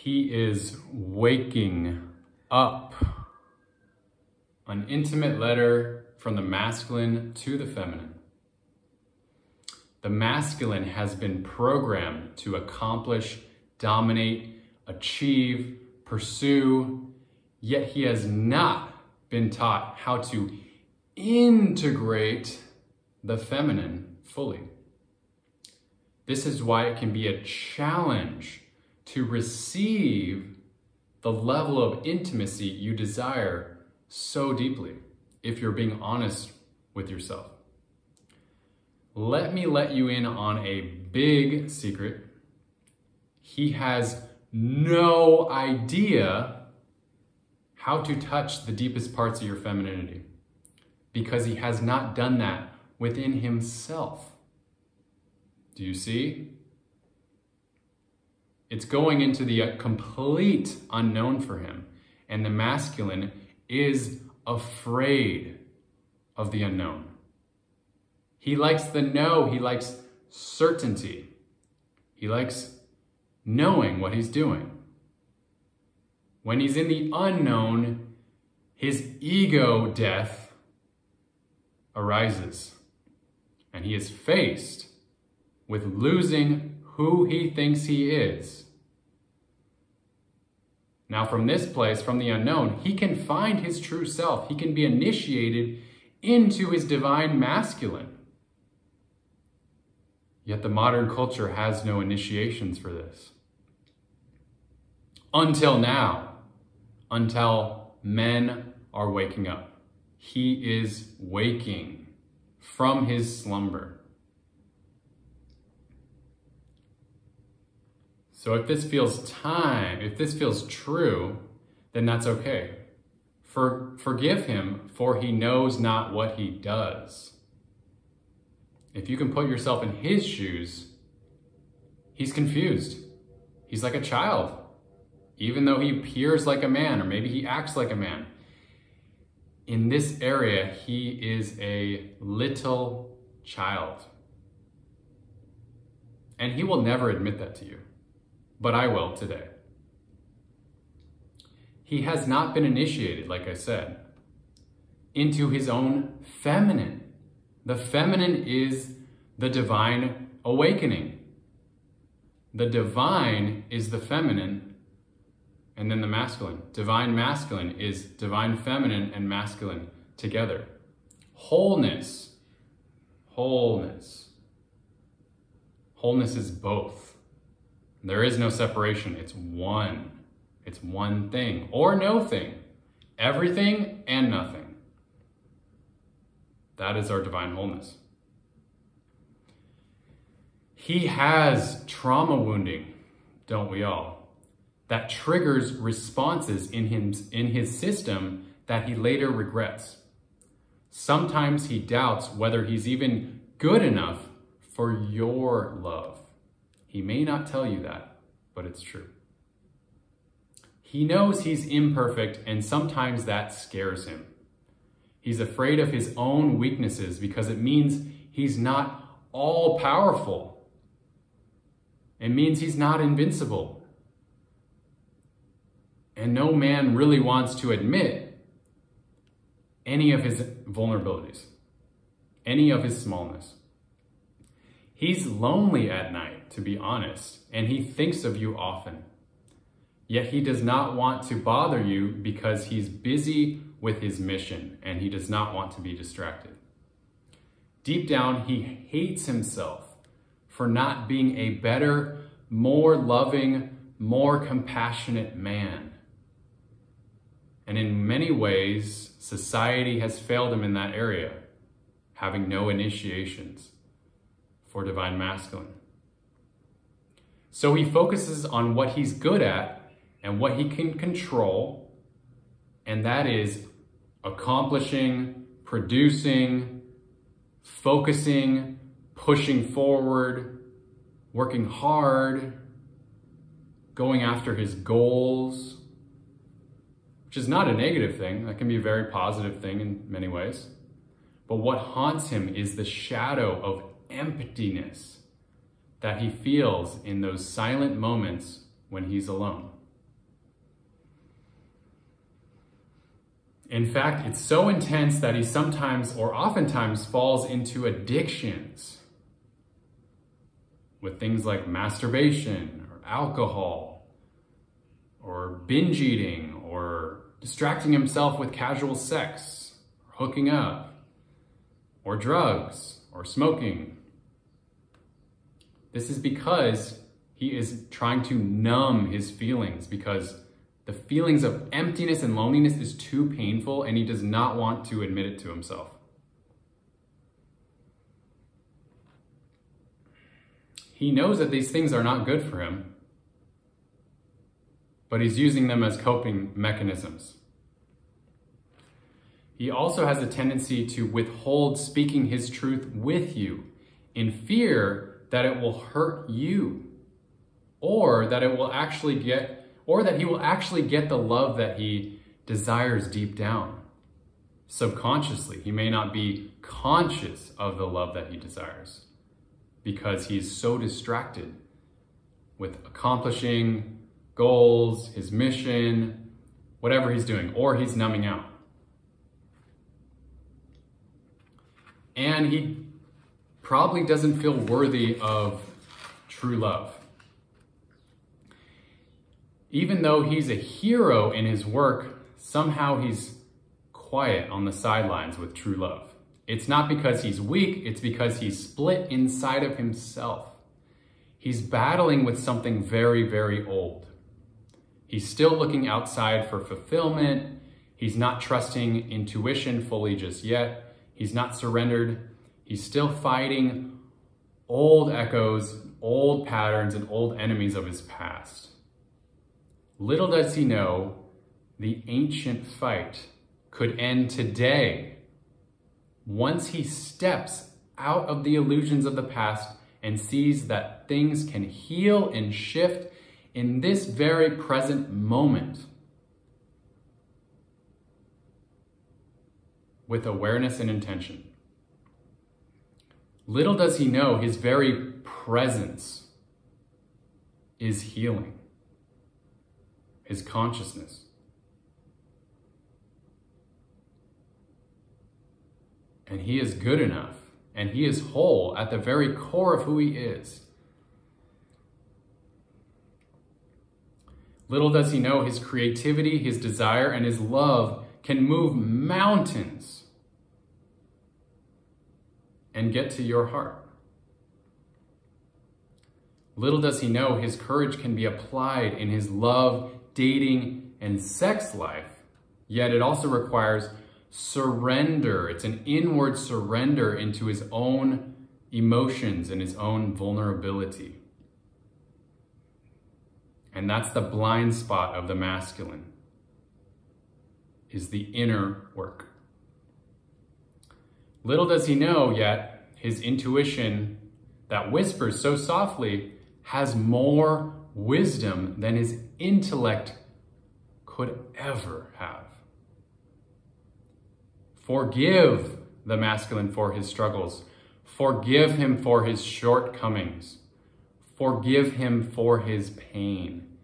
He is waking up. An intimate letter from the masculine to the feminine. The masculine has been programmed to accomplish, dominate, achieve, pursue, yet he has not been taught how to integrate the feminine fully. This is why it can be a challenge to receive the level of intimacy you desire so deeply, if you're being honest with yourself. Let me let you in on a big secret. He has no idea how to touch the deepest parts of your femininity because he has not done that within himself. Do you see? It's going into the complete unknown for him, and the masculine is afraid of the unknown. He likes the know, he likes certainty. He likes knowing what he's doing. When he's in the unknown, his ego death arises, and he is faced with losing who he thinks he is. Now from this place, from the unknown, he can find his true self. He can be initiated into his divine masculine. Yet the modern culture has no initiations for this. Until now, until men are waking up. He is waking from his slumber. So if this feels true, then that's okay. Forgive him, for he knows not what he does. If you can put yourself in his shoes, he's confused. He's like a child, even though he appears like a man, or maybe he acts like a man. In this area, he is a little child. And he will never admit that to you. But I will today. He has not been initiated, like I said, into his own feminine. The feminine is the divine awakening. The divine is the feminine, and then the masculine. Divine masculine is divine feminine and masculine together. Wholeness. Wholeness. Wholeness is both. There is no separation. It's one. It's one thing or no thing. Everything and nothing. That is our divine wholeness. He has trauma wounding, don't we all? That triggers responses in his system that he later regrets. Sometimes he doubts whether he's even good enough for your love. He may not tell you that, but it's true. He knows he's imperfect, and sometimes that scares him. He's afraid of his own weaknesses because it means he's not all-powerful. It means he's not invincible. And no man really wants to admit any of his vulnerabilities, any of his smallness. He's lonely at night, to be honest, and he thinks of you often. Yet he does not want to bother you because he's busy with his mission and he does not want to be distracted. Deep down, he hates himself for not being a better, more loving, more compassionate man. And in many ways, society has failed him in that area, having no initiations for divine masculine. So he focuses on what he's good at and what he can control, and that is accomplishing, producing, focusing, pushing forward, working hard, going after his goals, which is not a negative thing. That can be a very positive thing in many ways. But what haunts him is the shadow of emptiness that he feels in those silent moments when he's alone. In fact, it's so intense that he sometimes or oftentimes falls into addictions with things like masturbation or alcohol or binge eating or distracting himself with casual sex, or hooking up, or drugs, or smoking. This is because he is trying to numb his feelings, because the feelings of emptiness and loneliness is too painful and he does not want to admit it to himself. He knows that these things are not good for him, but he's using them as coping mechanisms. He also has a tendency to withhold speaking his truth with you in fear that it will hurt you, or that he will actually get the love that he desires deep down. Subconsciously, he may not be conscious of the love that he desires because he's so distracted with accomplishing goals, his mission, whatever he's doing, or he's numbing out. And he probably doesn't feel worthy of true love. Even though he's a hero in his work, somehow he's quiet on the sidelines with true love. It's not because he's weak, it's because he's split inside of himself. He's battling with something very, very old. He's still looking outside for fulfillment. He's not trusting intuition fully just yet. He's not surrendered. He's still fighting old echoes, old patterns, and old enemies of his past. Little does he know, the ancient fight could end today once he steps out of the illusions of the past and sees that things can heal and shift in this very present moment with awareness and intention. Little does he know, his very presence is healing his consciousness. And he is good enough, and he is whole at the very core of who he is. Little does he know, his creativity, his desire, and his love can move mountains and get to your heart. Little does he know, his courage can be applied in his love, dating, and sex life, yet it also requires surrender. It's an inward surrender into his own emotions and his own vulnerability. And that's the blind spot of the masculine, is the inner work. Little does he know, yet his intuition that whispers so softly has more wisdom than his intellect could ever have. Forgive the masculine for his struggles. Forgive him for his shortcomings. Forgive him for his pain.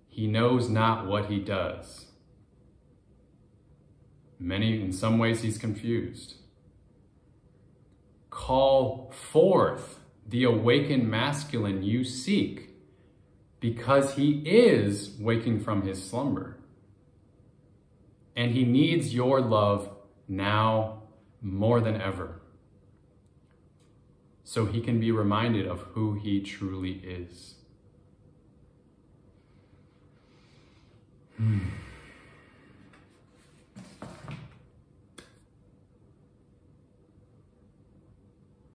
He knows not what he does. In some ways, he's confused. Call forth the awakened masculine you seek, because he is waking from his slumber. And he needs your love now more than ever, so he can be reminded of who he truly is.